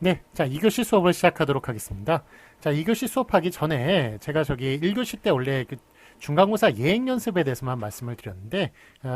네, 자, 2교시 수업을 시작하도록 하겠습니다. 자, 2교시 수업하기 전에 제가 저기 1교시 때 원래 그 중간고사 예행 연습에 대해서만 말씀을 드렸는데,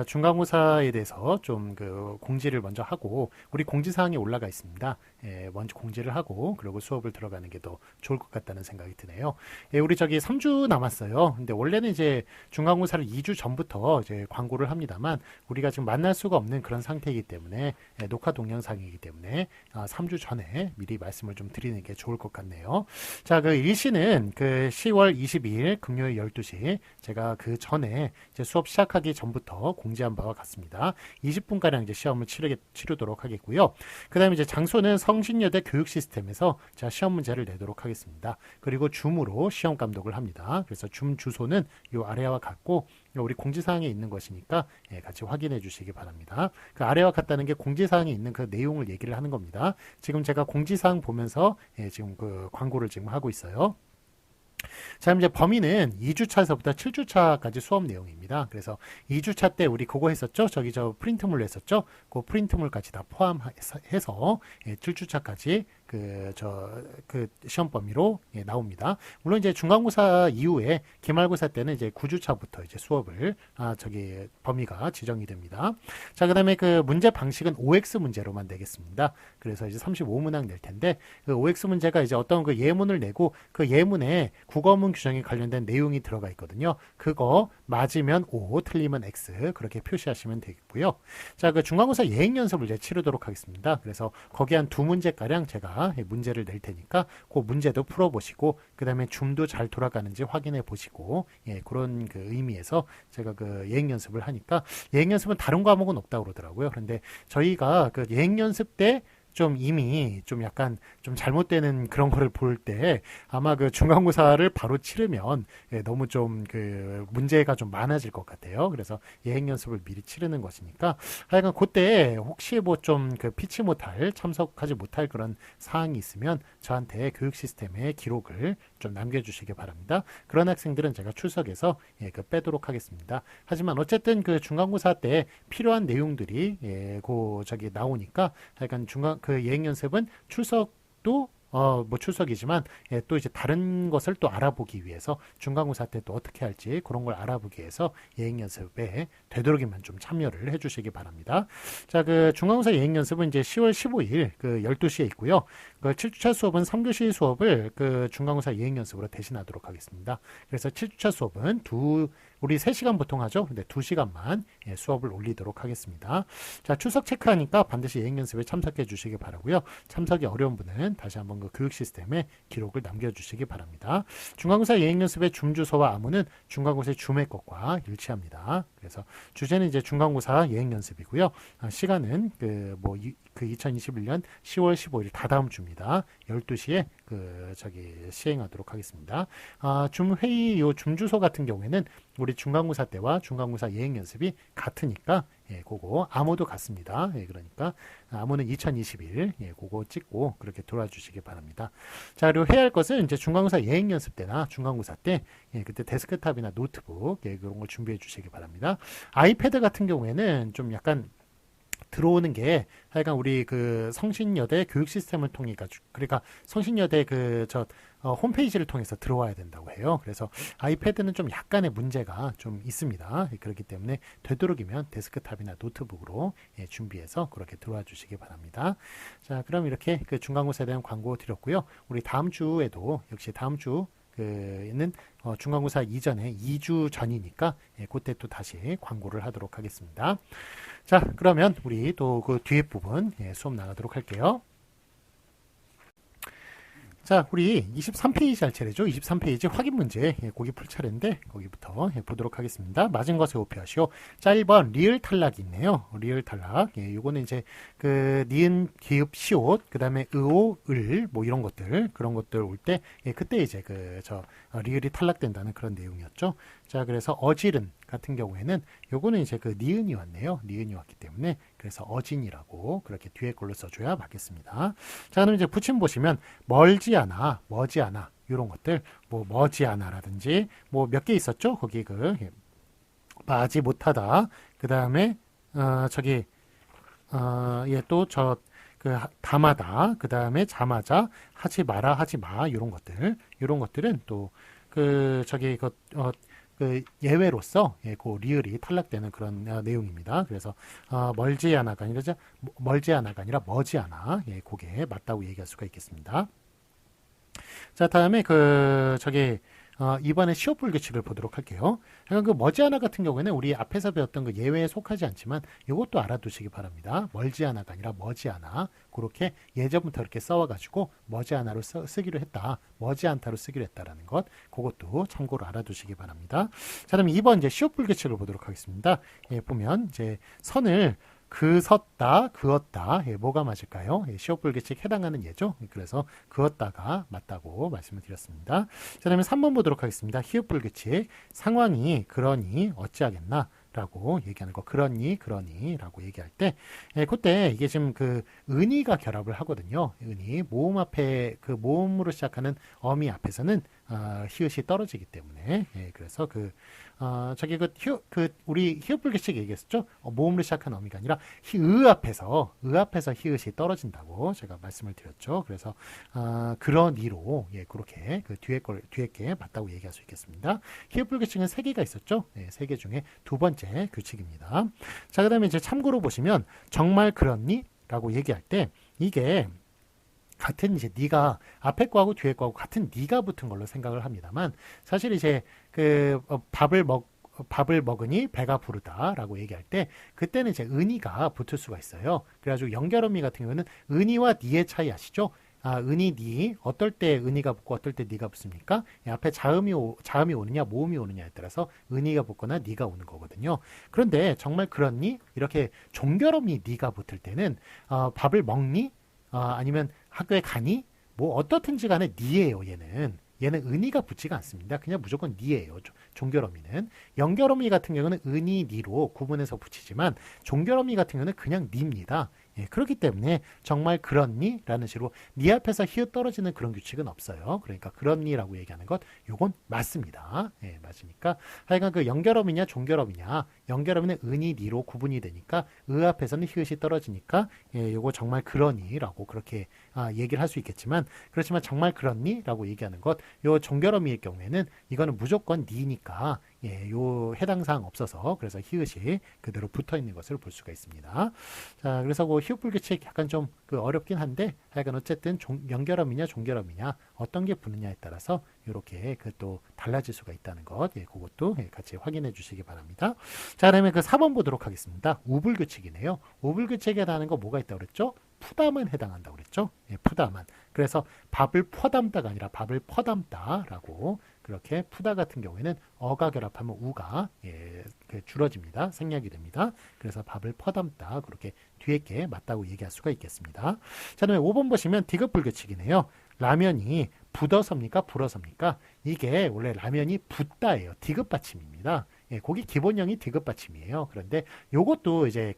중간고사에 대해서 좀 그 공지를 먼저 하고, 우리 공지사항이 올라가 있습니다. 예, 먼저 공지를 하고, 그리고 수업을 들어가는 게 더 좋을 것 같다는 생각이 드네요. 예, 우리 저기 3주 남았어요. 근데 원래는 이제 중간고사를 2주 전부터 이제 광고를 합니다만, 우리가 지금 만날 수가 없는 그런 상태이기 때문에, 녹화 동영상이기 때문에, 3주 전에 미리 말씀을 좀 드리는 게 좋을 것 같네요. 자, 그 일시는 그 10월 22일 금요일 12시 제가 그 전에 이제 수업 시작하기 전부터 공지한 바와 같습니다. 20분가량 이제 시험을 치르도록 하겠고요. 그 다음에 이제 장소는 성신여대 교육 시스템에서 제가 시험 문제를 내도록 하겠습니다. 그리고 줌으로 시험 감독을 합니다. 그래서 줌 주소는 이 아래와 같고 우리 공지사항에 있는 것이니까 같이 확인해 주시기 바랍니다. 그 아래와 같다는 게 공지사항에 있는 그 내용을 얘기를 하는 겁니다. 지금 제가 공지사항 보면서 지금 그 광고를 지금 하고 있어요. 자, 이제 범위는 2주차에서부터 7주차까지 수업 내용입니다. 그래서 2주차 때 우리 그거 했었죠? 저기 저 프린트물 했었죠? 그 프린트물까지 다 포함해서 7주차까지 그 시험 범위로 나옵니다. 물론 이제 중간고사 이후에 기말고사 때는 이제 9주차부터 이제 수업을 저기 범위가 지정이 됩니다. 자, 그다음에 그 문제 방식은 OX 문제로만 내겠습니다. 그래서 이제 35문항 낼 텐데 그 OX 문제가 이제 어떤 그 예문을 내고 그 예문에 국어문 규정에 관련된 내용이 들어가 있거든요. 그거 맞으면 O, 틀리면 X 그렇게 표시하시면 되겠고요. 자, 그 중간고사 예행 연습을 이제 치르도록 하겠습니다. 그래서 거기 한 2문제가량 제가 문제를 낼 테니까 그 문제도 풀어보시고 그 다음에 줌도 잘 돌아가는지 확인해 보시고 그런 그 의미에서 제가 그 예행 연습을 하니까 예행 연습은 다른 과목은 없다고 그러더라고요. 그런데 저희가 그 예행 연습 때 좀 이미 좀 약간 좀 잘못되는 그런 거를 볼 때 아마 그 중간고사를 바로 치르면 너무 좀 그 문제가 좀 많아질 것 같아요. 그래서 예행 연습을 미리 치르는 것이니까 하여간 그때 혹시 뭐 좀 그 피치 못할 참석하지 못할 그런 사항이 있으면 저한테 교육 시스템에 기록을 좀 남겨주시기 바랍니다. 그런 학생들은 제가 출석해서 그 빼도록 하겠습니다. 하지만 어쨌든 그 중간고사 때 필요한 내용들이 저기 나오니까 하여간 그 예행 연습은 출석도 뭐 출석이지만 또 이제 다른 것을 또 알아보기 위해서 중간고사 때 또 어떻게 할지 그런 걸 알아보기 위해서 예행 연습에 되도록이면 좀 참여를 해주시기 바랍니다. 자, 그 중간고사 예행 연습은 이제 10월 15일 그 12시에 있고요. 그 7주차 수업은 3교시 수업을 그 중간고사 예행 연습으로 대신하도록 하겠습니다. 그래서 7주차 수업은 우리 3시간 보통 하죠. 근데 2시간만 수업을 올리도록 하겠습니다. 자, 출석 체크하니까 반드시 예행 연습에 참석해 주시기 바라고요. 참석이 어려운 분은 다시 한번 그 교육 시스템에 기록을 남겨주시기 바랍니다. 중간고사 예행 연습의 줌 주소와 아무는 중간고사의 줌의 것과 일치합니다. 그래서 주제는 이제 중간고사 예행 연습이고요. 시간은 그 2021년 10월 15일 다다음 주입니다. 12시에 시행하도록 하겠습니다. 줌 회의 줌 주소 같은 경우에는 우리 중간고사 때와 중간고사 예행 연습이 같으니까 그거 암호도 같습니다. 그러니까 암호는 2021 그거 찍고 그렇게 돌아주시기 바랍니다. 자, 그리고 해야 할 것은 이제 중간고사 예행 연습 때나 중간고사 때 그때 데스크탑이나 노트북 그런 걸 준비해 주시기 바랍니다. 아이패드 같은 경우에는 좀 약간 들어오는 게 하여간 우리 그 성신여대 교육 시스템을 통해 가지고 그러니까 성신여대 홈페이지를 통해서 들어와야 된다고 해요. 그래서 아이패드는 좀 약간의 문제가 좀 있습니다. 그렇기 때문에 되도록이면 데스크탑이나 노트북으로 준비해서 그렇게 들어와 주시기 바랍니다. 자, 그럼 이렇게 그 중간고사에 대한 광고 드렸고요. 우리 다음 주에도 역시 다음 주 는 중간고사 이전에 2주 전이니까 그때 또 다시 광고를 하도록 하겠습니다. 자, 그러면 우리 또 그 뒤에 부분 수업 나가도록 할게요. 자, 우리 23페이지 할 차례죠. 23페이지 확인 문제 거기 풀 차례인데 거기부터 보도록 하겠습니다. 맞은 것에 오표하시오. 자, 1번 리을 탈락이 있네요. 리을 탈락. 요거는 이제 그 니은, 기읍, 시옷, 그 다음에 의오, 을 뭐 이런 것들 그런 것들 올 때 그때 이제 리을이 탈락된다는 그런 내용이었죠. 자, 그래서 어질은 같은 경우에는 요거는 이제 그 니은이 왔네요. 니은이 왔기 때문에 그래서 어진이라고 그렇게 뒤에 걸로 써줘야 맞겠습니다. 자, 그럼 이제 붙임 보시면 멀지 않아, 머지않아 이런 것들 뭐 머지않아라든지 뭐 몇 개 있었죠. 거기 마지 못하다. 그 다음에 다마다, 그 다음에 자마자, 하지 마라, 하지 마, 이런 것들은 또, 예외로서, 그 리을이 탈락되는 그런 내용입니다. 그래서, 멀지 않아가 아니라 머지않아, 그게 맞다고 얘기할 수가 있겠습니다. 자, 다음에 이번에 시옷 불규칙을 보도록 할게요. 약간 머지않아 같은 경우에는 우리 앞에서 배웠던 그 예외에 속하지 않지만 이것도 알아두시기 바랍니다. 멀지않아가 아니라 머지않아. 그렇게 예전부터 이렇게 써와가지고 머지않아로 쓰기로 했다. 머지않다로 쓰기로 했다라는 것. 그것도 참고로 알아두시기 바랍니다. 자, 그럼 2번 이제 시옷 불규칙을 보도록 하겠습니다. 보면 이제 선을 그었다, 그었다. 뭐가 맞을까요? 시옷 불규칙 해당하는 예죠. 그래서 그었다가 맞다고 말씀을 드렸습니다. 자, 그러면 3번 보도록 하겠습니다. 히읗 불규칙. 상황이 그러니 어찌하겠나? 라고 얘기하는 거. 그러니 라고 얘기할 때 그때 이게 지금 은이가 결합을 하거든요. 은이 모음 앞에 모음으로 시작하는 어미 앞에서는 히읗이 떨어지기 때문에 그래서 우리 히읗 불규칙 얘기했었죠. 모음으로 시작한 어미가 아니라 의 앞에서 히읗이 떨어진다고 제가 말씀을 드렸죠. 그래서 그러니로 그렇게 뒤에 게 맞다고 얘기할 수 있겠습니다. 히읗 불규칙은 3개가 있었죠. 3개 중에 두 번째 규칙입니다. 자, 그다음에 이제 참고로 보시면 정말 그렇니? 라고 얘기할 때 이게 같은 이제 니가 앞에 거하고 뒤에 거하고 같은 니가 붙은 걸로 생각을 합니다만 사실 이제 밥을 먹으니 배가 부르다라고 얘기할 때 그때는 이제 은이가 붙을 수가 있어요. 그래가지고 연결어미 같은 경우는 은이와 니의 차이 아시죠? 은이, 니, 어떨 때 은이가 붙고 어떨 때 니가 붙습니까? 앞에 자음이 오느냐, 모음이 오느냐에 따라서 은이가 붙거나 니가 오는 거거든요. 그런데 정말 그렇니? 이렇게 종결어미 니가 붙을 때는 밥을 먹니? 아니면 학교에 가니? 뭐 어떻든지 간에 니예요, 얘는 은이가 붙지가 않습니다. 그냥 무조건 니예요. 종결어미는. 연결어미 같은 경우는 은이, 니로 구분해서 붙이지만 종결어미 같은 경우는 그냥 니입니다. 그렇기 때문에 정말 그렇니? 라는 식으로 니 앞에서 히읗 떨어지는 그런 규칙은 없어요. 그러니까 그렇니? 라고 얘기하는 것 요건 맞습니다. 맞으니까 하여간 연결어미냐 종결어미냐 연결어미는 은이, 니로 구분이 되니까 앞에서는 히읗이 떨어지니까 요거 정말 그러니? 라고 그렇게 얘기를 할 수 있겠지만 그렇지만 정말 그렇니? 라고 얘기하는 것 요 종결어미의 경우에는 이거는 무조건 니니까 요 해당 사항 없어서 그래서 히읗이 그대로 붙어 있는 것을 볼 수가 있습니다. 자, 그래서 히읗 불규칙 약간 좀 어렵긴 한데 하여간 어쨌든 연결어미냐 종결어미냐 어떤 게 붙느냐에 따라서 이렇게 또 달라질 수가 있다는 것 그것도 같이 확인해 주시기 바랍니다. 자, 그다음에 4번 보도록 하겠습니다. 우불규칙이네요. 우불규칙에 해당하는 거 뭐가 있다고 그랬죠? 푸담은 해당한다고 그랬죠? 푸담은. 그래서 밥을 퍼담다가 아니라 밥을 퍼담다라고 그렇게 푸다 같은 경우에는 어가 결합하면 우가 줄어집니다. 생략이 됩니다. 그래서 밥을 퍼담다 그렇게 뒤에 게 맞다고 얘기할 수가 있겠습니다. 자, 그다음에 5번 보시면 디귿불규칙이네요. 라면이 붓어섭니까? 불어섭니까? 이게 원래 라면이 붓다예요. 디귿 받침입니다. 거기 기본형이 디귿 받침이에요. 그런데 요것도 이제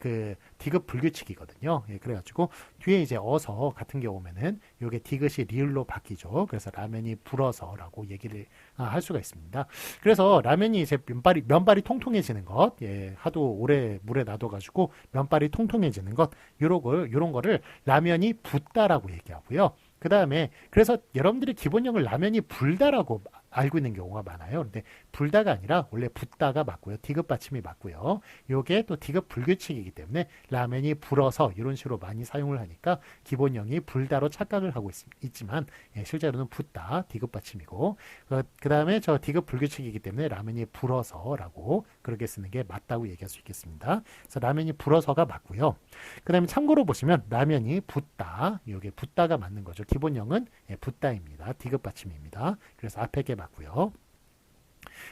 디귿 불규칙이거든요. 그래가지고 뒤에 이제 어서 같은 경우면은 요게 디귿이 리을로 바뀌죠. 그래서 라면이 불어서라고 얘기를 할 수가 있습니다. 그래서 라면이 이제 면발이 통통해지는 것, 하도 오래 물에 놔둬가지고 면발이 통통해지는 것, 요런 거를 라면이 붓다라고 얘기하고요. 그 다음에 그래서 여러분들이 기본형을 라면이 불다라고 알고 있는 경우가 많아요. 근데 불다가 아니라 원래 붓다가 맞고요. 디귿 받침이 맞고요. 요게 또 디귿 불규칙이기 때문에 라면이 불어서 이런 식으로 많이 사용을 하니까 기본형이 불다로 착각을 하고 있지만 실제로는 붓다 디귿 받침이고 그 다음에 저 디귿 불규칙이기 때문에 라면이 불어서라고 그렇게 쓰는 게 맞다고 얘기할 수 있겠습니다. 그래서 라면이 불어서가 맞고요. 그 다음에 참고로 보시면 라면이 붓다 요게 붓다가 맞는 거죠. 기본형은 붓다입니다. 디귿 받침입니다. 그래서 앞에 게 맞고요.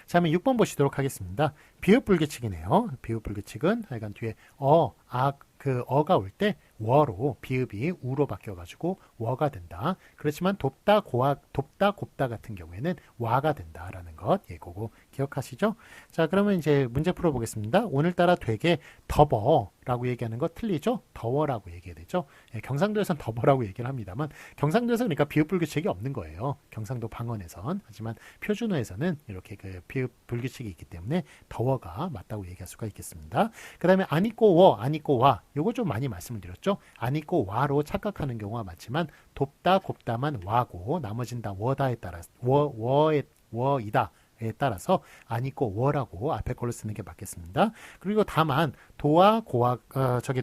자, 그러면 6번 보시도록 하겠습니다. 비읍 불규칙이네요. 비읍 불규칙은 하여간 뒤에 어가 올 때 워로 비읍이 우로 바뀌어가지고 워가 된다. 그렇지만 돕다 곱다 같은 경우에는 와가 된다라는 것. 그거 기억하시죠? 자, 그러면 이제 문제 풀어보겠습니다. 오늘따라 되게 더버 라고 얘기하는 거 틀리죠? 더워라고 얘기해야 되죠. 예, 경상도에선 더워라고 얘기를 합니다만 경상도에서 그러니까 비읍불규칙이 없는 거예요. 경상도 방언에선. 하지만 표준어에서는 이렇게 그 비읍불규칙이 있기 때문에 더워가 맞다고 얘기할 수가 있겠습니다. 그 다음에 안 있고 워, 안 있고 와. 요거 좀 많이 말씀을 드렸죠. 안 있고 와로 착각하는 경우가 많지만 돕다, 곱다만 와고 나머지는 다 워다에 따라 워이다. 에 따라서 안 있고 워라고 앞에 걸로 쓰는 게 맞겠습니다. 그리고 다만 도와 고와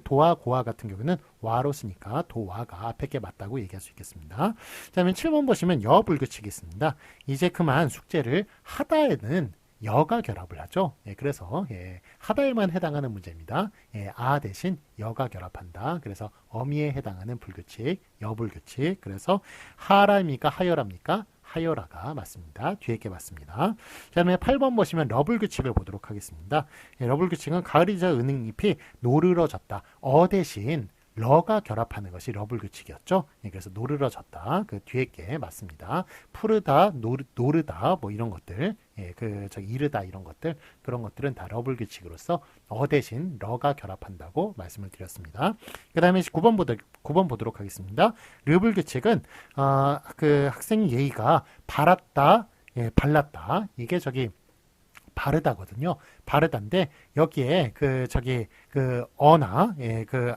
도와 고와 같은 경우는 와로 쓰니까 도와가 앞에 게 맞다고 얘기할 수 있겠습니다. 그다음에 7번 보시면 여불규칙이 있습니다. 이제 그만 숙제를 하다에는 여가 결합을 하죠. 예, 그래서 하다에만 해당하는 문제입니다. 아 대신 여가 결합한다. 그래서 어미에 해당하는 불규칙, 여불규칙. 그래서 하라입니까? 하여랍니까? 하여라가 맞습니다. 뒤에 게 맞습니다. 그 다음에 8번 보시면 러블 규칙을 보도록 하겠습니다. 러블 규칙은 가을이자 은행잎이 노르러졌다. 어 대신 러가 결합하는 것이 러블 규칙이었죠. 그래서 노르러졌다. 그 뒤에 게 맞습니다. 푸르다, 노르다 뭐 이런 것들, 이르다 이런 것들, 그런 것들은 다 러블 규칙으로서 어 대신 러가 결합한다고 말씀을 드렸습니다. 그 다음에 9번 보도록 하겠습니다. 르블 규칙은 그 학생 예의가 바랐다, 발랐다. 이게 바르다거든요. 바르다인데 여기에 어나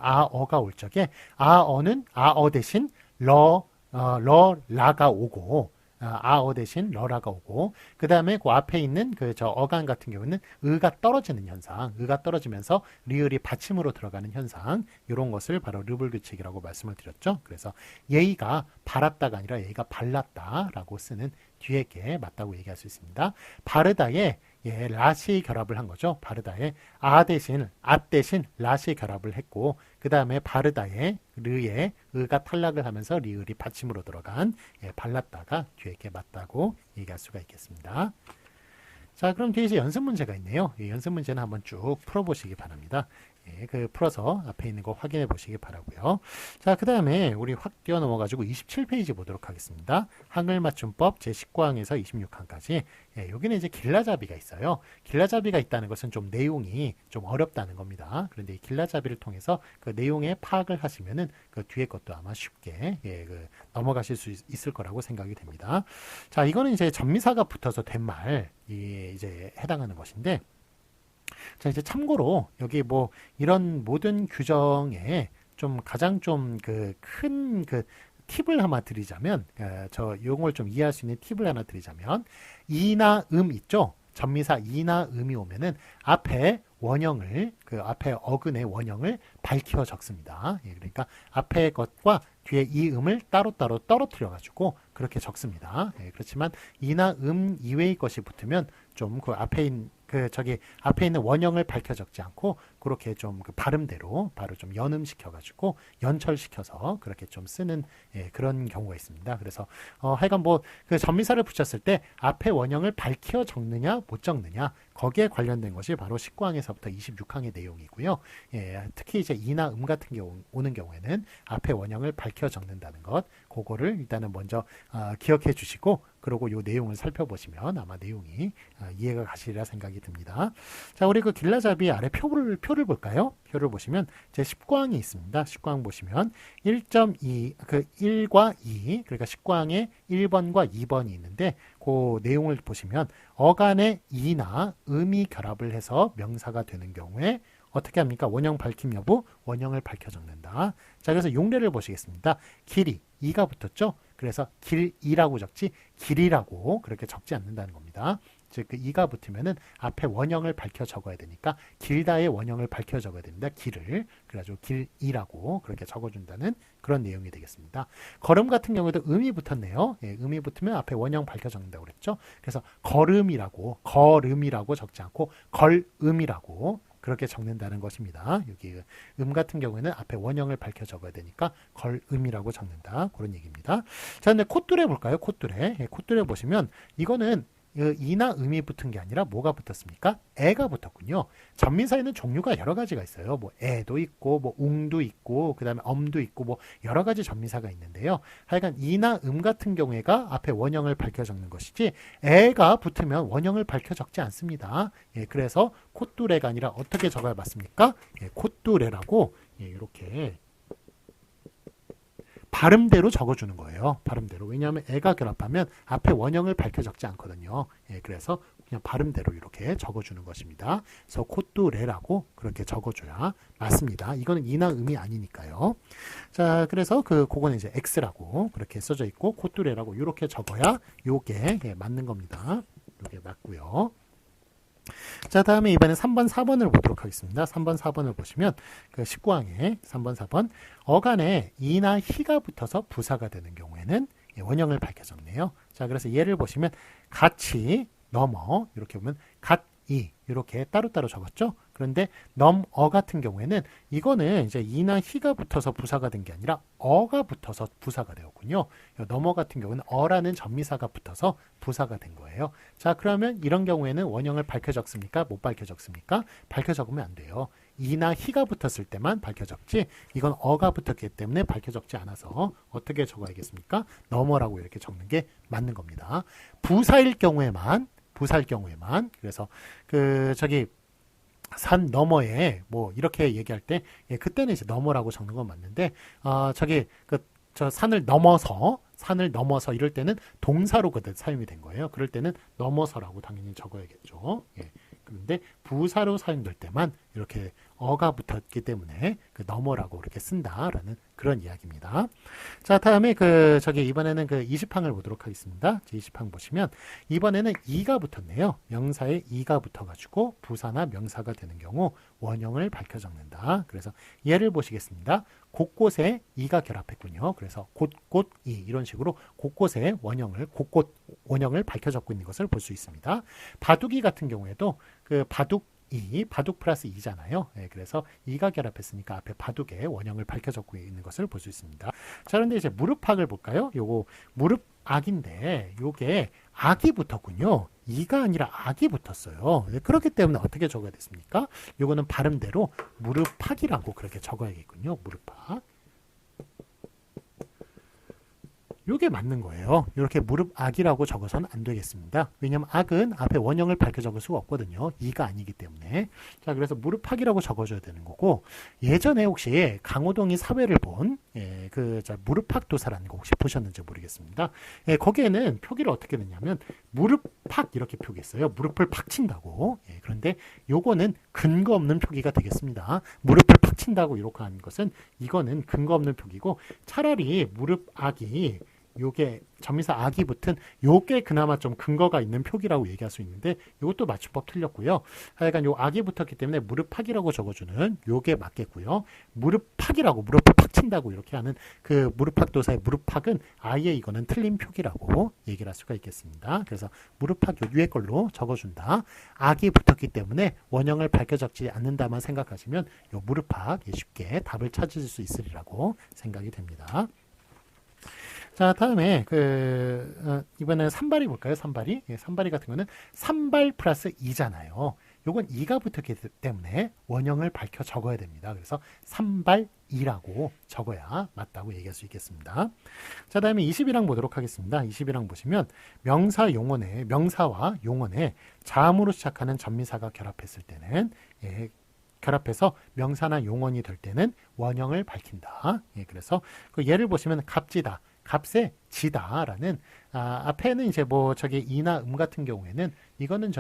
아어가 올 적에 아어는 아어 대신 라가 오고 아어 대신 러라가 오고 그 다음에 그 앞에 있는 어간 같은 경우는 의가 떨어지는 현상, 의가 떨어지면서 리을이 받침으로 들어가는 현상, 이런 것을 바로 르블 규칙이라고 말씀을 드렸죠. 그래서 예의가 바랐다가 아니라 예의가 발랐다라고 쓰는 뒤에 게 맞다고 얘기할 수 있습니다. 바르다에 라시 결합을 한 거죠. 바르다에 아 대신 라시 결합을 했고 그 다음에 바르다에 르에 의가 탈락을 하면서 리을이 받침으로 들어간 발랐다가 뒤에 게 맞다고 얘기할 수가 있겠습니다. 자, 그럼 뒤에 이제 연습 문제가 있네요. 이 연습 문제는 한번 쭉 풀어보시기 바랍니다. 풀어서 앞에 있는 거 확인해 보시기 바라고요. 자, 그 다음에 우리 확 뛰어 넘어가지고 27페이지 보도록 하겠습니다. 한글 맞춤법 제19항에서 26항까지. 여기는 이제 길라잡이가 있어요. 길라잡이가 있다는 것은 좀 내용이 좀 어렵다는 겁니다. 그런데 이 길라잡이를 통해서 그 내용의 파악을 하시면은 그 뒤에 것도 아마 쉽게 넘어가실 수 있을 거라고 생각이 됩니다. 자, 이거는 이제 전미사가 붙어서 된 말이 이제 해당하는 것인데, 자, 이제 참고로 여기 뭐 이런 모든 규정에 좀 가장 좀 큰 팁을 하나 드리자면, 저 용어를 좀 이해할 수 있는 팁을 하나 드리자면, 이나 있죠? 전미사 이나 음이 오면은 앞에 원형을, 앞에 어근의 원형을 밝혀 적습니다. 그러니까 앞에 것과 뒤에 이 음을 따로따로 떨어뜨려 가지고 그렇게 적습니다. 그렇지만 이나 이외의 것이 붙으면 좀 앞에 있는 원형을 밝혀 적지 않고 그렇게 좀 발음대로 바로 좀 연음시켜 가지고 연철시켜서 그렇게 좀 쓰는 그런 경우가 있습니다. 그래서 하여간 전미사를 붙였을 때 앞에 원형을 밝혀 적느냐 못 적느냐 거기에 관련된 것이 바로 19항에서부터 26항의 내용이고요. 특히 이제 이나 같은 경우 오는 경우에는 앞에 원형을 밝혀 적는다는 것, 그거를 일단은 먼저 기억해 주시고 그리고 이 내용을 살펴보시면 아마 내용이 이해가 가시리라 생각이 듭니다. 자, 우리 길라잡이 아래 표를 볼까요? 표를 보시면 제 19항이 있습니다. 19항 보시면 1.2 1과 2 그러니까 19항에 1번과 2번이 있는데 그 내용을 보시면 어간의 이나 음이 결합을 해서 명사가 되는 경우에 어떻게 합니까? 원형 밝힘 여부, 원형을 밝혀 적는다. 자, 그래서 용례를 보시겠습니다. 길이, 이가 붙었죠? 그래서 길이라고 적지 길이라고 그렇게 적지 않는다는 겁니다. 즉 이가 붙으면은 앞에 원형을 밝혀 적어야 되니까 길다의 원형을 밝혀 적어야 됩니다. 길을. 그래가지고 길이라고 그렇게 적어준다는 그런 내용이 되겠습니다. 걸음 같은 경우에도 음이 붙었네요. 음이 붙으면 앞에 원형 밝혀 적는다고 그랬죠. 그래서 걸음이라고 적지 않고 걸음이라고 그렇게 적는다는 것입니다. 여기 같은 경우에는 앞에 원형을 밝혀 적어야 되니까 걸음이라고 적는다. 그런 얘기입니다. 자, 근데 콧뚜레 볼까요? 콧뚜레 보시면 이거는 이나 음이 붙은 게 아니라 뭐가 붙었습니까? 애가 붙었군요. 전미사에는 종류가 여러 가지가 있어요. 뭐 애도 있고 뭐 웅도 있고 그다음에 엄도 있고 뭐 여러 가지 전미사가 있는데요. 하여간 이나 같은 경우에가 앞에 원형을 밝혀 적는 것이지 애가 붙으면 원형을 밝혀 적지 않습니다. 예, 그래서 콧뚜레가 아니라 어떻게 적어야 맞습니까? 예, 콧뚜레라고 예, 이렇게 발음대로 적어주는 거예요. 발음대로. 왜냐하면 애가 결합하면 앞에 원형을 밝혀 적지 않거든요. 예, 그래서 그냥 발음대로 이렇게 적어주는 것입니다. 그래서 콧뚜레라고 그렇게 적어줘야 맞습니다. 이거는 이나 음이 아니니까요. 자, 그래서 그거는 이제 X라고 그렇게 써져 있고 콧뚜레라고 이렇게 적어야 요게 예, 맞는 겁니다. 요게 맞고요. 자, 다음에 이번에 3번, 4번을 보도록 하겠습니다. 3번, 4번을 보시면 그 19항에 3번, 4번 어간에 이나 희가 붙어서 부사가 되는 경우에는 원형을 밝혀 적네요. 자, 그래서 예를 보시면 같이 넘어 이렇게 보면 갓이 이렇게 따로따로 적었죠. 그런데 넘어 같은 경우에는 이거는 이제 이나 희가 붙어서 부사가 된 게 아니라 어가 붙어서 부사가 되었군요. 넘어 같은 경우는 어라는 전미사가 붙어서 부사가 된 거예요. 자, 그러면 이런 경우에는 원형을 밝혀 적습니까? 못 밝혀 적습니까? 밝혀 적으면 안 돼요. 이나 희가 붙었을 때만 밝혀 적지 이건 어가 붙었기 때문에 밝혀 적지 않아서 어떻게 적어야겠습니까? 넘어라고 이렇게 적는 게 맞는 겁니다. 부사일 경우에만 그래서 산 너머에 뭐 이렇게 얘기할 때 예, 그때는 이제 너머라고 적는 건 맞는데 저 산을 넘어서 이럴 때는 동사로 사용이 된 거예요. 그럴 때는 넘어서라고 당연히 적어야겠죠. 예. 그런데 부사로 사용될 때만 이렇게 어가 붙었기 때문에 넘어라고 이렇게 쓴다라는 그런 이야기입니다. 자, 다음에 이번에는 20항을 보도록 하겠습니다. 20항 보시면 이번에는 이가 붙었네요. 명사에 이가 붙어가지고 부사나 명사가 되는 경우 원형을 밝혀 적는다. 그래서 예를 보시겠습니다. 곳곳에 이가 결합했군요. 그래서 곳곳 이 이런 식으로 곳곳에 곳곳 원형을 밝혀 적고 있는 것을 볼 수 있습니다. 바둑이 같은 경우에도 바둑 플러스 이잖아요. 네, 그래서 이가 결합했으니까 앞에 바둑에 원형을 밝혀 적고 있는 것을 볼 수 있습니다. 자, 그런데 이제 무릎학을 볼까요? 요거 무릎악인데 요게 악이 붙었군요. 이가 아니라 악이 붙었어요. 네, 그렇기 때문에 어떻게 적어야 됐습니까? 요거는 발음대로 무릎학이라고 그렇게 적어야겠군요. 무릎학. 요게 맞는 거예요. 이렇게 무릎 악이라고 적어서는 안 되겠습니다. 왜냐하면 악은 앞에 원형을 밝혀 적을 수가 없거든요. 이가 아니기 때문에. 자, 그래서 무릎 악이라고 적어줘야 되는 거고 예전에 혹시 강호동이 사회를 본 무릎 악 도사라는 거 혹시 보셨는지 모르겠습니다. 예, 거기에는 표기를 어떻게 냈냐면 무릎 팍 이렇게 표기했어요. 무릎을 팍 친다고. 예, 그런데 요거는 근거 없는 표기가 되겠습니다. 무릎을 팍 친다고 이렇게 하는 것은 이거는 근거 없는 표기고 차라리 무릎 악이 요게 전미사 악이 붙은 요게 그나마 좀 근거가 있는 표기라고 얘기할 수 있는데 이것도 맞춤법 틀렸고요. 하여간 요 악이 붙었기 때문에 무릎팍이라고 적어주는 요게 맞겠고요. 무릎팍이라고 무릎을 팍 친다고 이렇게 하는 무릎팍 도사의 무릎팍은 아예 이거는 틀린 표기라고 얘기를 할 수가 있겠습니다. 그래서 무릎팍 요 위에 걸로 적어준다. 악이 붙었기 때문에 원형을 밝혀 적지 않는다만 생각하시면 요 무릎팍 쉽게 답을 찾으실 수 있으리라고 생각이 됩니다. 자, 다음에 이번에는 산발이 볼까요? 산발이. 예, 산발이 같은 거는 산발 플러스 이잖아요. 요건 이가 붙었기 때문에 원형을 밝혀 적어야 됩니다. 그래서 산발이라고 적어야 맞다고 얘기할 수 있겠습니다. 자, 다음에 21항 보도록 하겠습니다. 21항 보시면 명사와 용언에 자음으로 시작하는 전미사가 결합했을 때는 결합해서 명사나 용언이 될 때는 원형을 밝힌다. 예, 그래서 예를 보시면 값지다. 값에 지다라는 앞에는 이제 이나 같은 경우에는 이거는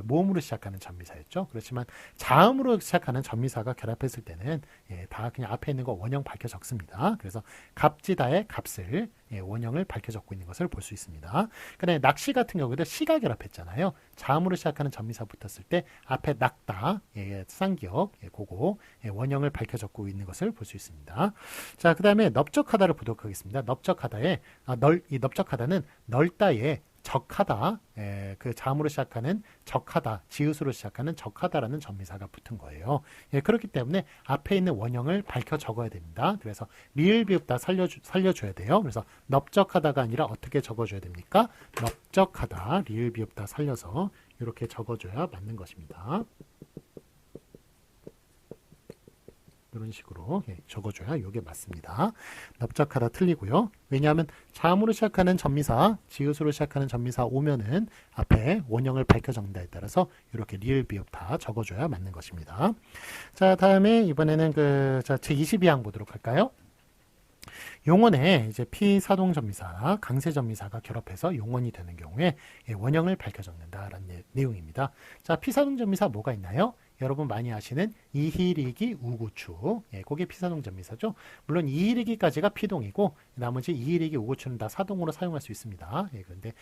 모음으로 시작하는 전미사였죠. 그렇지만 자음으로 시작하는 전미사가 결합했을 때는 다 그냥 앞에 있는 거 원형 밝혀 적습니다. 그래서 값지다의 값을 원형을 밝혀 적고 있는 것을 볼 수 있습니다. 그다음에 낚시 같은 경우에도 시가 결합했잖아요. 자음으로 시작하는 전미사 붙었을 때 앞에 낚다, 쌍기역, 그거 원형을 밝혀 적고 있는 것을 볼 수 있습니다. 자, 그다음에 넓적하다를 보도록 하겠습니다. 넓적하다의 이 넓적하다는 넓다의 적하다, 그 자음으로 시작하는 적하다, 지읒으로 시작하는 적하다라는 접미사가 붙은 거예요. 그렇기 때문에 앞에 있는 원형을 밝혀 적어야 됩니다. 그래서 리을 비읍다 살려줘야 돼요. 그래서 넓적하다가 아니라 어떻게 적어줘야 됩니까? 넓적하다, 리을 비읍다 살려서 이렇게 적어줘야 맞는 것입니다. 이런 식으로 적어줘야 이게 맞습니다. 넓적하다 틀리고요. 왜냐하면 자음으로 시작하는 접미사, 지읒으로 시작하는 접미사 오면은 앞에 원형을 밝혀 적는다에 따라서 이렇게 리을 비읍 다 적어줘야 맞는 것입니다. 자, 다음에 이번에는 제22항 보도록 할까요? 용언에 이제 피사동 접미사, 강세 접미사가 결합해서 용언이 되는 경우에 원형을 밝혀 적는다라는 내용입니다. 자, 피사동 접미사 뭐가 있나요? 여러분 많이 아시는 이희리기 우구추, 그게 피사동 접미사죠. 물론 이희리기까지가 피동이고 나머지 이희리기 우구추는 다 사동으로 사용할 수 있습니다. 그런데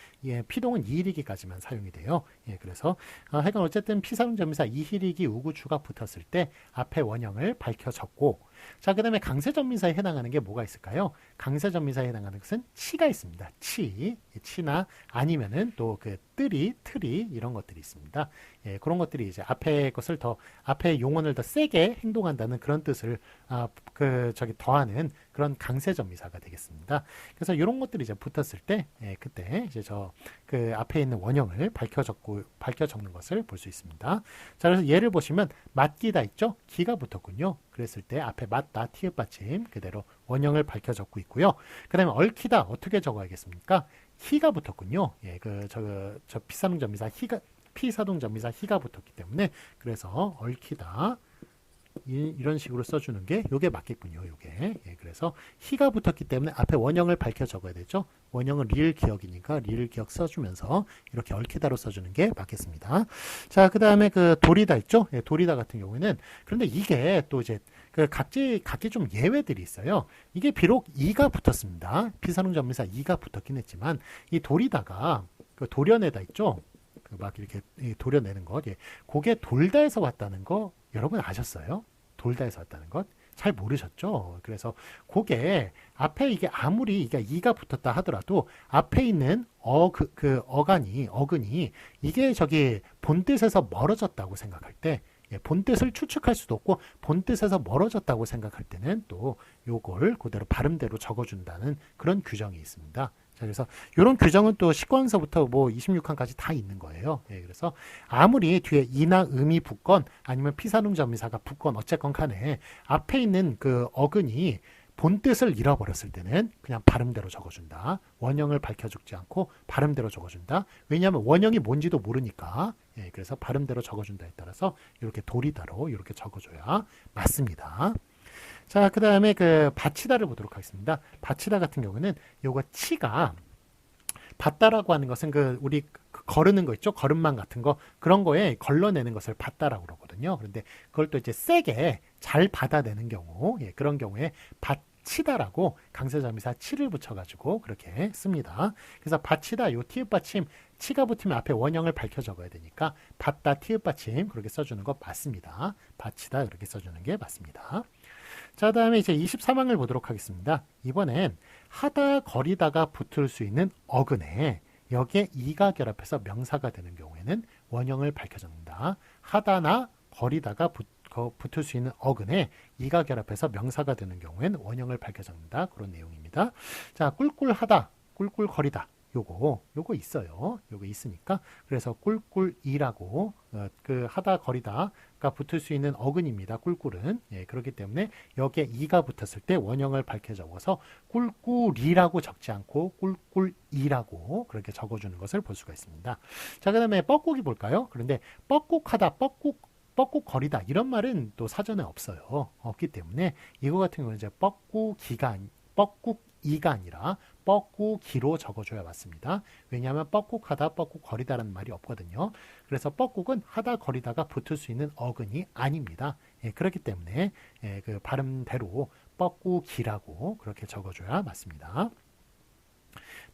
피동은 이희리기까지만 사용이 돼요. 그래서 하여간 어쨌든 피사동 접미사 이희리기 우구추가 붙었을 때 앞에 원형을 밝혀 적고, 자, 그 다음에 강세전미사에 해당하는 게 뭐가 있을까요? 강세전미사에 해당하는 것은 치가 있습니다. 치나 아니면은 또 그 뜨리, 트리 이런 것들이 있습니다. 그런 것들이 이제 앞에 것을 더 앞에 용언을 더 세게 행동한다는 그런 뜻을 더하는 그런 강세전미사가 되겠습니다. 그래서 이런 것들이 이제 붙었을 때 그때 이제 그 앞에 있는 원형을 밝혀 적는 것을 볼 수 있습니다. 자, 그래서 예를 보시면 맞기다 있죠? 기가 붙었군요. 그랬을 때 앞에 맞다, 티읕 받침 그대로 원형을 밝혀 적고 있고요. 그 다음에 얽히다 어떻게 적어야겠습니까? 희가 붙었군요. 저 피사동 접미사 피사동 접미사 희가 붙었기 때문에 그래서 얽히다 이런 식으로 써주는 게 요게 맞겠군요. 요게. 그래서 희가 붙었기 때문에 앞에 원형을 밝혀 적어야 되죠. 원형은 리을 기억이니까 리을 기억 써주면서 이렇게 얽히다로 써주는 게 맞겠습니다. 자, 그 다음에 그 도리다 있죠. 도리다 같은 경우에는 그런데 이게 또 이제 각기 좀 예외들이 있어요. 이게 비록 이가 붙었습니다. 피사동 접미사 이가 붙었긴 했지만 이 도리다가 그 도련에다 있죠. 막 이렇게 도려내는 것, 그게 돌다에서 왔다는 거 여러분 아셨어요? 돌다에서 왔다는 것 잘 모르셨죠? 그래서 그게 앞에 이게 아무리 이게 이가 붙었다 하더라도 앞에 있는 어근이 이게 본뜻에서 멀어졌다고 생각할 때, 본뜻을 추측할 수도 없고 본뜻에서 멀어졌다고 생각할 때는 또 요걸 그대로 발음대로 적어준다는 그런 규정이 있습니다. 자, 그래서 이런 규정은 또 19항서부터 26항까지 다 있는 거예요. 그래서 아무리 뒤에 이나 음이 붙건 아니면 피사동 접미사가 붙건 어쨌건 간에 앞에 있는 그 어근이 본뜻을 잃어버렸을 때는 그냥 발음대로 적어준다. 원형을 밝혀주지 않고 발음대로 적어준다. 왜냐하면 원형이 뭔지도 모르니까. 그래서 발음대로 적어준다에 따라서 이렇게 도리다로 이렇게 적어줘야 맞습니다. 자, 그 다음에 그 받치다를 보도록 하겠습니다. 받치다 같은 경우는 요거 치가 받다라고 하는 것은 우리 거르는 거 있죠? 걸음망 같은 거 그런 거에 걸러내는 것을 받다라고 그러거든요. 그런데 그걸 또 이제 세게 잘 받아내는 경우, 그런 경우에 받치다라고 강세접미사 치를 붙여가지고 그렇게 씁니다. 그래서 받치다 요 티읕 받침 치가 붙으면 앞에 원형을 밝혀 적어야 되니까 받다 티읕 받침 그렇게 써주는 거 맞습니다. 받치다 그렇게 써주는 게 맞습니다. 자, 다음에 이제 23항을 보도록 하겠습니다. 이번엔 하다 거리다가 붙을 수 있는 어근에 여기에 이가 결합해서 명사가 되는 경우에는 원형을 밝혀 적는다. 하다나 거리다가 붙을 수 있는 어근에 이가 결합해서 명사가 되는 경우에는 원형을 밝혀 적는다. 그런 내용입니다. 자, 꿀꿀하다, 꿀꿀거리다. 요거 있어요. 요거 있으니까 그래서 꿀꿀이라고 그 하다 거리다가 붙을 수 있는 어근입니다. 꿀꿀은. 그렇기 때문에 여기에 이가 붙었을 때 원형을 밝혀 적어서 꿀꿀이라고 적지 않고 꿀꿀이라고 그렇게 적어주는 것을 볼 수가 있습니다. 자, 그 다음에 뻐꾹이 볼까요? 그런데 뻐꾹하다, 뻐꾹거리다 이런 말은 또 사전에 없어요. 없기 때문에 이거 같은 경우는 이제 뻐꾹이가 아니라 뻐꾹기로 적어줘야 맞습니다. 왜냐하면 뻐꾹하다, 뻐꾹거리다라는 말이 없거든요. 그래서 뻐꾹은 하다, 거리다가 붙을 수 있는 어근이 아닙니다. 그렇기 때문에 그 발음대로 뻐꾹기라고 그렇게 적어줘야 맞습니다.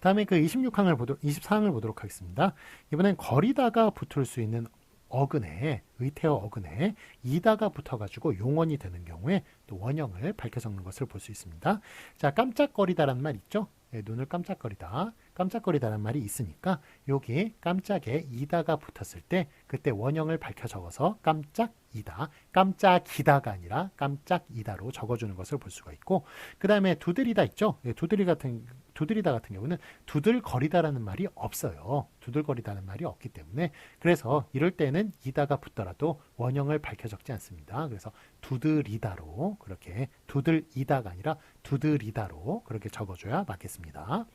다음에 그 24항을 보도록 하겠습니다. 이번엔 거리다가 붙을 수 있는 어근에, 의태어 어근에 이다가 붙어가지고 용언이 되는 경우에 또 원형을 밝혀 적는 것을 볼 수 있습니다. 자, 깜짝거리다라는 말 있죠? 예, 눈을 깜짝거리다. 깜짝거리다는 말이 있으니까 여기 깜짝에 이다가 붙었을 때 그때 원형을 밝혀 적어서 깜짝이다. 깜짝이다가 아니라 깜짝이다로 적어주는 것을 볼 수가 있고 그 다음에 두드리다 있죠. 예, 두드리다 같은 경우는 두들거리다라는 말이 없어요. 두들거리다는 말이 없기 때문에 그래서 이럴 때는 이다가 붙더라도 원형을 밝혀 적지 않습니다. 그래서 두드리다로 그렇게 두들이다가 아니라 두드리다로 그렇게 적어줘야 맞겠습니다.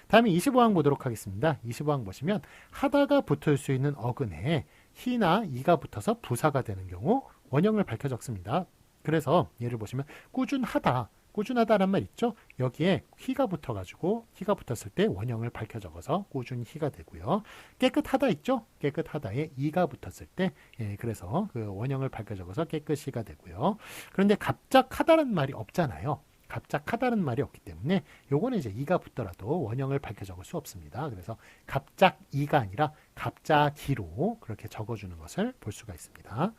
다음에 25항 보도록 하겠습니다. 25항 보시면 하다가 붙을 수 있는 어근에 히나 이가 붙어서 부사가 되는 경우 원형을 밝혀 적습니다. 그래서 예를 보시면 꾸준하다. 꾸준하다란 말 있죠? 여기에 희가 붙어가지고 희가 붙었을 때 원형을 밝혀 적어서 꾸준희가 되고요. 깨끗하다 있죠? 깨끗하다에 이가 붙었을 때 예, 그래서 그 원형을 밝혀 적어서 깨끗이가 되고요. 그런데 갑작하다는 말이 없잖아요. 갑작하다는 말이 없기 때문에 요거는 이제 이가 붙더라도 원형을 밝혀 적을 수 없습니다. 그래서 갑작이가 아니라 갑자기로 그렇게 적어주는 것을 볼 수가 있습니다. 자,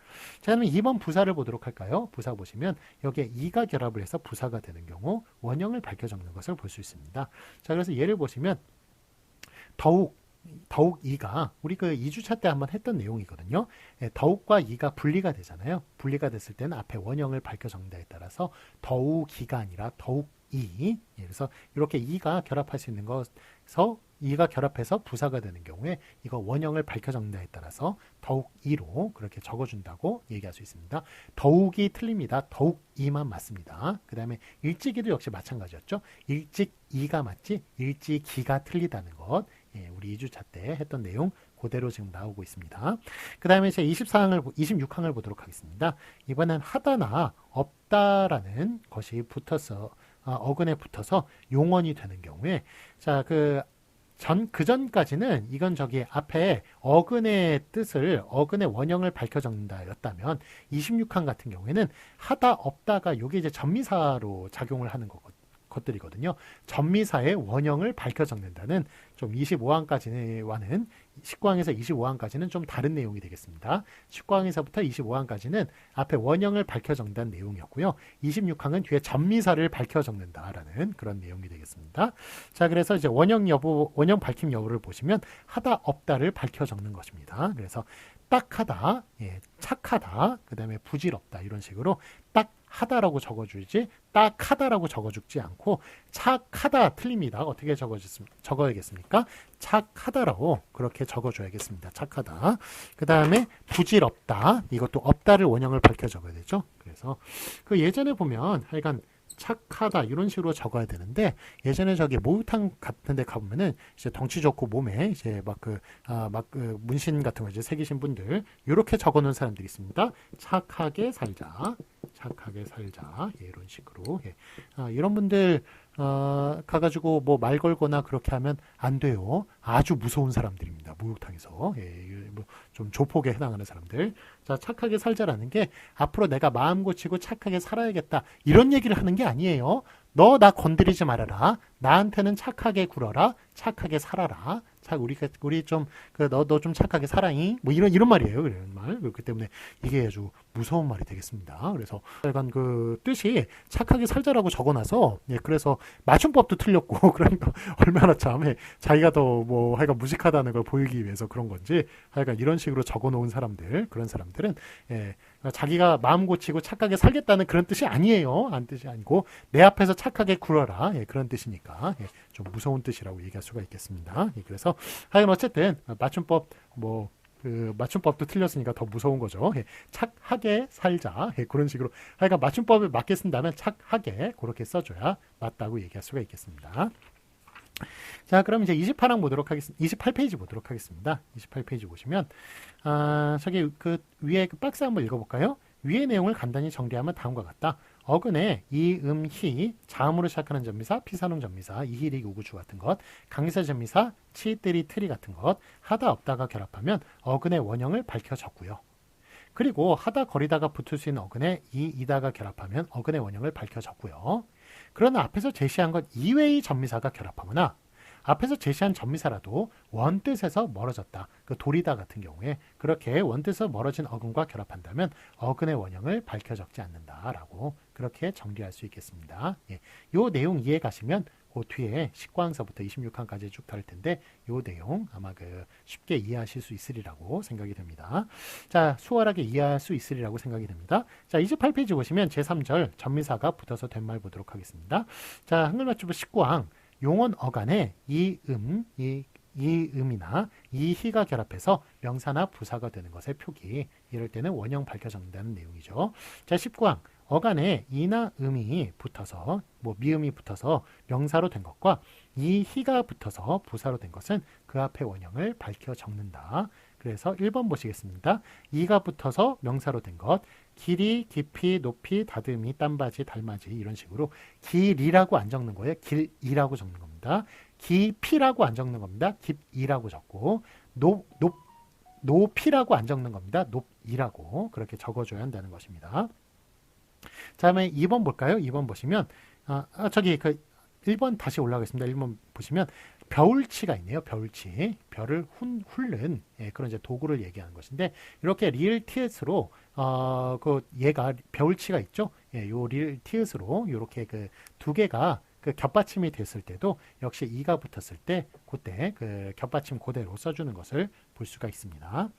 그러면 2번 부사를 보도록 할까요? 부사 보시면 여기에 이가 결합을 해서 부사가 되는 경우 원형을 밝혀 적는 것을 볼 수 있습니다. 자, 그래서 예를 보시면 더욱 이가 우리 그 2주차 때 한번 했던 내용이거든요. 예, 더욱과 이가 분리가 되잖아요. 분리가 됐을 때는 앞에 원형을 밝혀 적는다에 따라서 더욱이가 아니라 더욱이 예, 그래서 이렇게 이가 결합할 수 있는 것에서 이가 결합해서 부사가 되는 경우에 이거 원형을 밝혀 적는다에 따라서 더욱이로 그렇게 적어준다고 얘기할 수 있습니다. 더욱이 틀립니다. 더욱이만 맞습니다. 그 다음에 일찍이도 역시 마찬가지였죠. 일찍이가 맞지 일찍이가 틀리다는 것 예, 우리 2주차 때 했던 내용 그대로 지금 나오고 있습니다. 그 다음에 이제 26항을 보도록 하겠습니다. 이번엔 하다나 없다라는 것이 붙어서 어근에 붙어서 용언이 되는 경우에 자, 그 전까지는 이건 저기 앞에 어근의 뜻을 어근의 원형을 밝혀 적는다 였다면 26항 같은 경우에는 하다 없다가 요게 이제 전미사로 작용을 하는 것들이거든요. 전미사의 원형을 밝혀 적는다는 좀 25항까지와는 19항에서 25항까지는 좀 다른 내용이 되겠습니다. 19항에서부터 25항까지는 앞에 원형을 밝혀 적는다는 내용이었고요. 26항은 뒤에 전미사를 밝혀 적는다라는 그런 내용이 되겠습니다. 자, 그래서 이제 원형 밝힘 여부를 보시면 하다 없다를 밝혀 적는 것입니다. 그래서 딱하다, 예, 착하다, 그 다음에 부질없다 이런 식으로 딱 하다라고 적어주지 딱하다라고 적어주지 않고 착하다 틀립니다. 어떻게 적어야겠습니까? 착하다라고 그렇게 적어줘야겠습니다. 착하다. 그 다음에 부질없다. 이것도 없다를 원형을 밝혀 적어야 되죠. 그래서 그 예전에 보면 하여간 착하다 이런 식으로 적어야 되는데 예전에 저기 목욕탕 같은 데 가보면은 이제 덩치 좋고 몸에 이제 막 그 문신 같은 거 이제 새기신 분들 이렇게 적어 놓은 사람들이 있습니다. 착하게 살자. 착하게 살자. 예, 이런 식으로. 예. 이런 분들 가가지고 뭐 말 걸거나 그렇게 하면 안 돼요. 아주 무서운 사람들입니다. 목욕탕에서. 예, 뭐 좀 조폭에 해당하는 사람들. 자, 착하게 살자라는 게 앞으로 내가 마음 고치고 착하게 살아야겠다. 이런 얘기를 하는 게 아니에요. 너 나 건드리지 말아라. 나한테는 착하게 굴어라. 착하게 살아라. 우리 좀 너 좀 착하게 살아잉. 뭐 이런 말이에요. 이런 말. 그렇기 때문에 이게 아주 무서운 말이 되겠습니다. 그래서 약간 그 뜻이 착하게 살자라고 적어놔서 예, 그래서 맞춤법도 틀렸고 그러니까 얼마나 참 자기가 더 뭐 하여간 무식하다는 걸 보이기 위해서 그런 건지 하여간 이런 식으로 적어놓은 사람들 그런 사람들은 예, 자기가 마음 고치고 착하게 살겠다는 그런 뜻이 아니에요. 뜻이 아니고 내 앞에서 착하게 굴어라. 예, 그런 뜻이니까 예, 좀 무서운 뜻이라고 얘기할 수가 있겠습니다. 예, 그래서 하여간 어쨌든 맞춤법 그 맞춤법도 틀렸으니까 더 무서운 거죠. 예, 착하게 살자. 예, 그런 식으로 하여간 맞춤법을 맞게 쓴다면 착하게 그렇게 써줘야 맞다고 얘기할 수가 있겠습니다. 자, 그럼 이제 28항 보도록 하겠습니다. 28페이지 보도록 하겠습니다. 28페이지 보시면 저기 그 위에 그 박스 한번 읽어볼까요? 위의 내용을 간단히 정리하면 다음과 같다. 어근에 이, 히, 자음으로 시작하는 전미사, 피사농 전미사, 이히리, 우구주 같은 것, 강사 전미사, 치, 뜨리, 트리 같은 것, 하다 없다가 결합하면 어근의 원형을 밝혀 적고요. 그리고 하다 거리다가 붙을 수 있는 어근에 이다가 결합하면 어근의 원형을 밝혀 적고요. 그러나 앞에서 제시한 것 이외의 전미사가 결합하거나 앞에서 제시한 전미사라도 원뜻에서 멀어졌다. 그 도리다 같은 경우에 그렇게 원뜻에서 멀어진 어근과 결합한다면 어근의 원형을 밝혀 적지 않는다라고 그렇게 정리할 수 있겠습니다. 예. 요 내용 이해 가시면 그 뒤에 19항서부터 26항까지 쭉 다룰 텐데 요 내용 아마 그 쉽게 이해하실 수 있으리라고 생각이 됩니다. 자, 수월하게 이해할 수 있으리라고 생각이 됩니다. 자, 28페이지 보시면 제3절 전미사가 붙어서 된 말 보도록 하겠습니다. 자, 한글 맞춤법 19항 용언 어간에 이음이나 이희가 결합해서 명사나 부사가 되는 것의 표기. 이럴 때는 원형 밝혀 적는다는 내용이죠. 자, 19항 어간에 이나 음이 붙어서 미음이 붙어서 명사로 된 것과 이희가 붙어서 부사로 된 것은 그 앞에 원형을 밝혀 적는다. 그래서 1번 보시겠습니다. 이가 붙어서 명사로 된 것, 길이, 깊이, 높이, 다듬이, 땀바지, 달맞이 이런 식으로 길이라고 안 적는 거예요. 길이라고 적는 겁니다. 깊이라고 안 적는 겁니다. 깊이라고 적고 높이라고 안 적는 겁니다. 높이라고 그렇게 적어줘야 한다는 것입니다. 다음에 2번 볼까요? 2번 보시면 저기 그 1번 다시 올라가겠습니다. 1번 보시면 벼울치가 있네요. 벼울치. 벼를 훑는 그런 이제 도구를 얘기하는 것인데 이렇게 리을 티읕으로 그 얘가 벼울치가 있죠. 요 리을 티읕으로 이렇게 그 두 개가 그 겹받침이 됐을 때도 역시 이가 붙었을 때 그때 그 겹받침 그대로 써주는 것을 볼 수가 있습니다.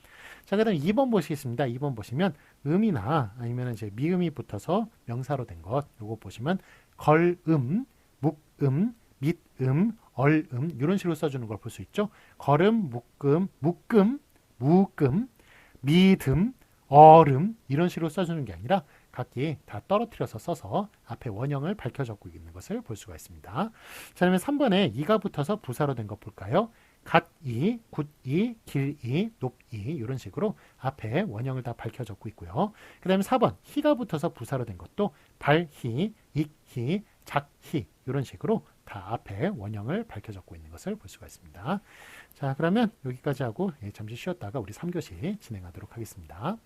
자, 그다음 2번 보시겠습니다. 2번 보시면 음이나 아니면 이제 미음이 붙어서 명사로 된 것 요거 보시면 걸음, 묵음, 밑음, 얼음 이런 식으로 써주는 걸 볼 수 있죠. 걸음, 묶음, 무금, 미듬, 얼음 이런 식으로 써주는 게 아니라 각기 다 떨어뜨려서 써서 앞에 원형을 밝혀 적고 있는 것을 볼 수가 있습니다. 자, 그러면 3번에 이가 붙어서 부사로 된 것 볼까요? 갓이, 굿이, 길이, 높이 이런 식으로 앞에 원형을 다 밝혀 적고 있고요. 그 다음에 4번 희가 붙어서 부사로 된 것도 발희, 익희, 작희 이런 식으로 다 앞에 원형을 밝혀 적고 있는 것을 볼 수가 있습니다. 자, 그러면 여기까지 하고 잠시 쉬었다가 우리 3교시 진행하도록 하겠습니다.